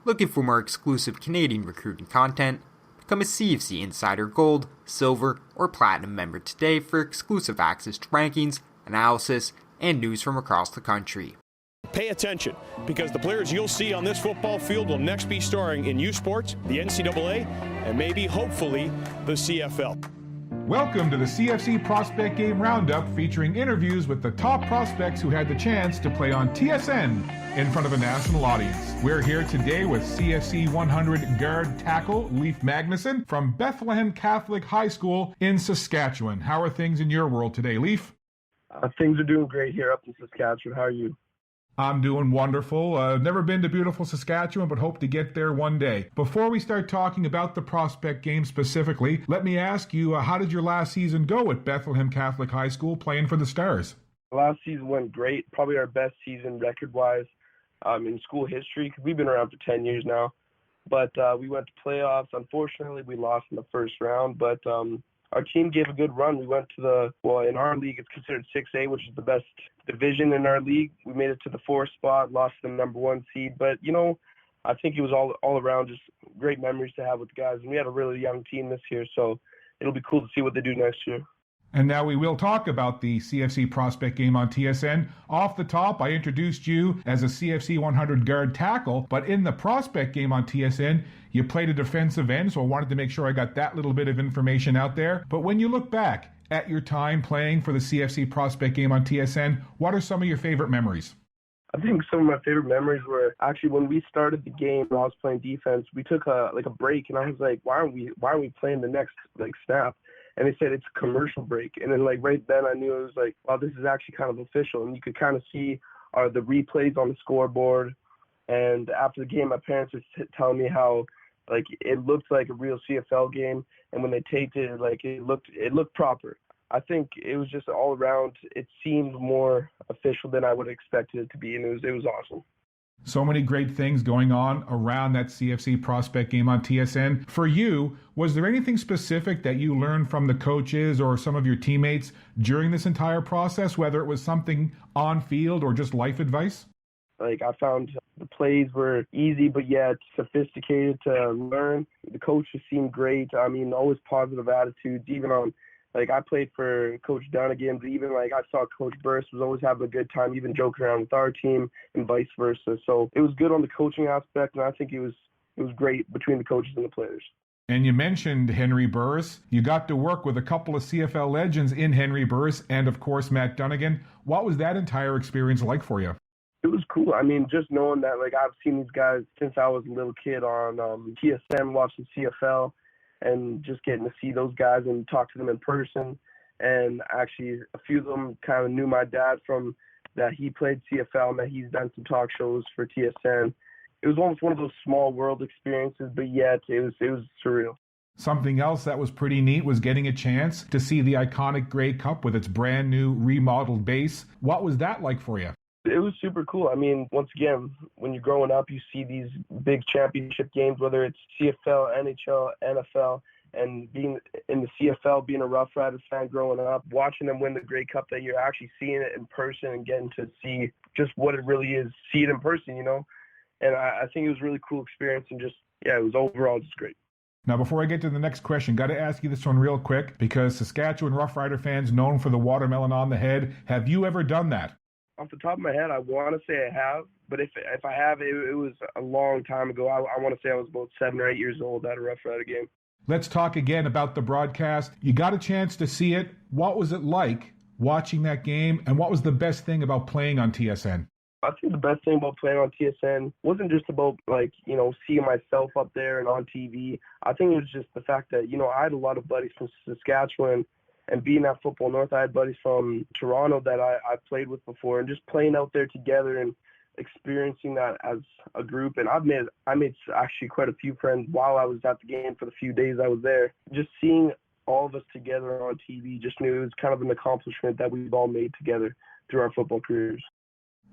Looking for more exclusive Canadian recruiting content? Become a CFC Insider Gold, Silver, or Platinum member today for exclusive access to rankings, analysis, and news from across the country. Pay attention, because the players you'll see on this football field will next be starring in U Sports, the NCAA, and maybe, hopefully, the CFL. Welcome to the CFC Prospect Game Roundup, featuring interviews with the top prospects who had the chance to play on TSN in front of a national audience. We're here today with CFC 100 guard tackle Leif Magnuson from Bethlehem Catholic High School in Saskatchewan. How are things in your world today, Leif? Things are doing great here up in Saskatchewan. How are you? I'm doing wonderful. Never been to beautiful Saskatchewan, but hope to get there one day. Before we start talking about the Prospect Game specifically, let me ask you, how did your last season go at Bethlehem Catholic High School playing for the Stars? Last season went great. Probably our best season record-wise in school history, because we've been around for 10 years now. But we went to playoffs. Unfortunately, we lost in the first round, but our team gave a good run. We went to in our league, it's considered 6A, which is the best division in our league. We made it to the 4th spot, lost the number 1 seed. But, I think it was all around just great memories to have with the guys. And we had a really young team this year, so it'll be cool to see what they do next year. And now we will talk about the CFC Prospect Game on TSN. Off the top, I introduced you as a CFC 100 guard tackle, but in the Prospect Game on TSN, you played a defensive end, so I wanted to make sure I got that little bit of information out there. But when you look back at your time playing for the CFC Prospect Game on TSN, what are some of your favorite memories? I think some of my favorite memories were actually when we started the game. When I was playing defense, we took a break, and I was like, why aren't we playing the next snap? And they said it's a commercial break. And then right then I knew it was like, wow, this is actually kind of official. And you could kind of see the replays on the scoreboard. And after the game, my parents were telling me how it looked like a real CFL game. And when they taped it, it looked proper. I think it was just all around, it seemed more official than I would have expected it to be. And it was awesome. So many great things going on around that CFC Prospect Game on TSN. For you, was there anything specific that you learned from the coaches or some of your teammates during this entire process, whether it was something on field or just life advice? I found the plays were easy, but yet sophisticated to learn. The coaches seemed great. Always positive attitudes, even on I played for Coach Dunnigan, but even I saw Coach Burst was always having a good time, even joking around with our team and vice versa. So it was good on the coaching aspect, and I think it was great between the coaches and the players. And you mentioned Henry Burris. You got to work with a couple of CFL legends in Henry Burris and, of course, Matt Dunnigan. What was that entire experience like for you? It was cool. Just knowing that I've seen these guys since I was a little kid on TSN watching CFL. And just getting to see those guys and talk to them in person. And actually, a few of them kind of knew my dad from that he played CFL and that he's done some talk shows for TSN. It was almost one of those small world experiences, but yet it was surreal. Something else that was pretty neat was getting a chance to see the iconic Grey Cup with its brand new remodeled base. What was that like for you? It was super cool. Once again, when you're growing up, you see these big championship games, whether it's CFL, NHL, NFL, and being in the CFL, being a Rough Riders fan growing up, watching them win the Grey Cup, that you're actually seeing it in person and getting to see just what it really is, see it in person, And I think it was a really cool experience, and it was overall just great. Now, before I get to the next question, got to ask you this one real quick, because Saskatchewan Rough Rider fans known for the watermelon on the head. Have you ever done that? Off the top of my head, I want to say I have, but if I have, it was a long time ago. I want to say I was about 7 or 8 years old at a Rough Rider game. Let's talk again about the broadcast. You got a chance to see it. What was it like watching that game, and what was the best thing about playing on TSN? I think the best thing about playing on TSN wasn't just about, seeing myself up there and on TV. I think it was just the fact that, I had a lot of buddies from Saskatchewan. And being at Football North, I had buddies from Toronto that I played with before, and just playing out there together and experiencing that as a group. And I made actually quite a few friends while I was at the game for the few days I was there. Just seeing all of us together on TV, just knew it was kind of an accomplishment that we've all made together through our football careers.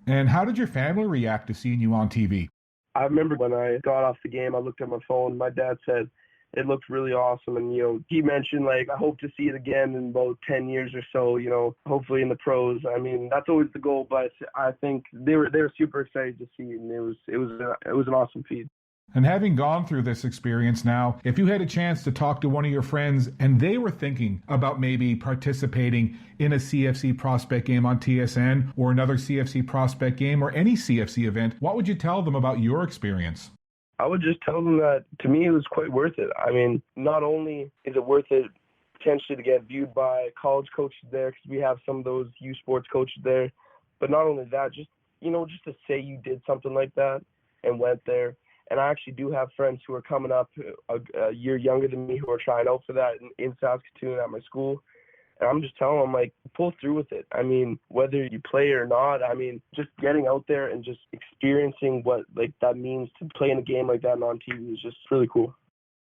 And how did your family react to seeing you on TV? I remember when I got off the game, I looked at my phone. My dad said, it looked really awesome. And, he mentioned, I hope to see it again in about 10 years or so, hopefully in the pros. That's always the goal, but I think they were super excited to see it, and it was an awesome feed. And having gone through this experience now, if you had a chance to talk to one of your friends and they were thinking about maybe participating in a CFC Prospect game on TSN or another CFC Prospect game or any CFC event, what would you tell them about your experience? I would just tell them that, to me, it was quite worth it. I mean, not only is it worth it potentially to get viewed by college coaches there, because we have some of those U Sports coaches there, but not only that, just to say you did something like that and went there. And I actually do have friends who are coming up a year younger than me who are trying out for that in Saskatoon at my school. And I'm just telling them, like, pull through with it. I mean, whether you play or not, I mean, just getting out there and just experiencing what, like, that means to play in a game like that and on TV is just really cool.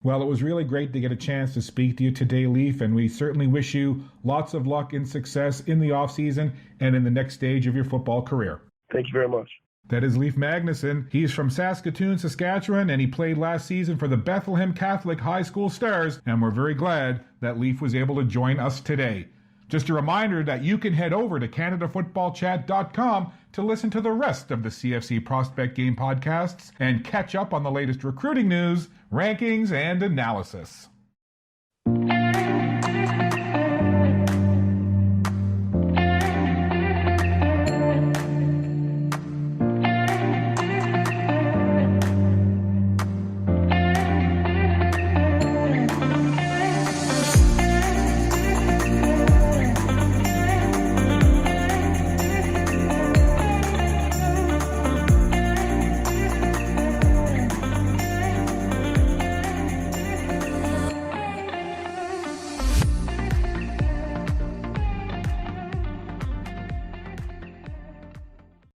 Well, it was really great to get a chance to speak to you today, Leif, and we certainly wish you lots of luck and success in the offseason and in the next stage of your football career. Thank you very much. That is Leif Magnuson. He's from Saskatoon, Saskatchewan, and he played last season for the Bethlehem Catholic High School Stars, and we're very glad that Leif was able to join us today. Just a reminder that you can head over to CanadaFootballChat.com to listen to the rest of the CFC Prospect Game podcasts and catch up on the latest recruiting news, rankings, and analysis.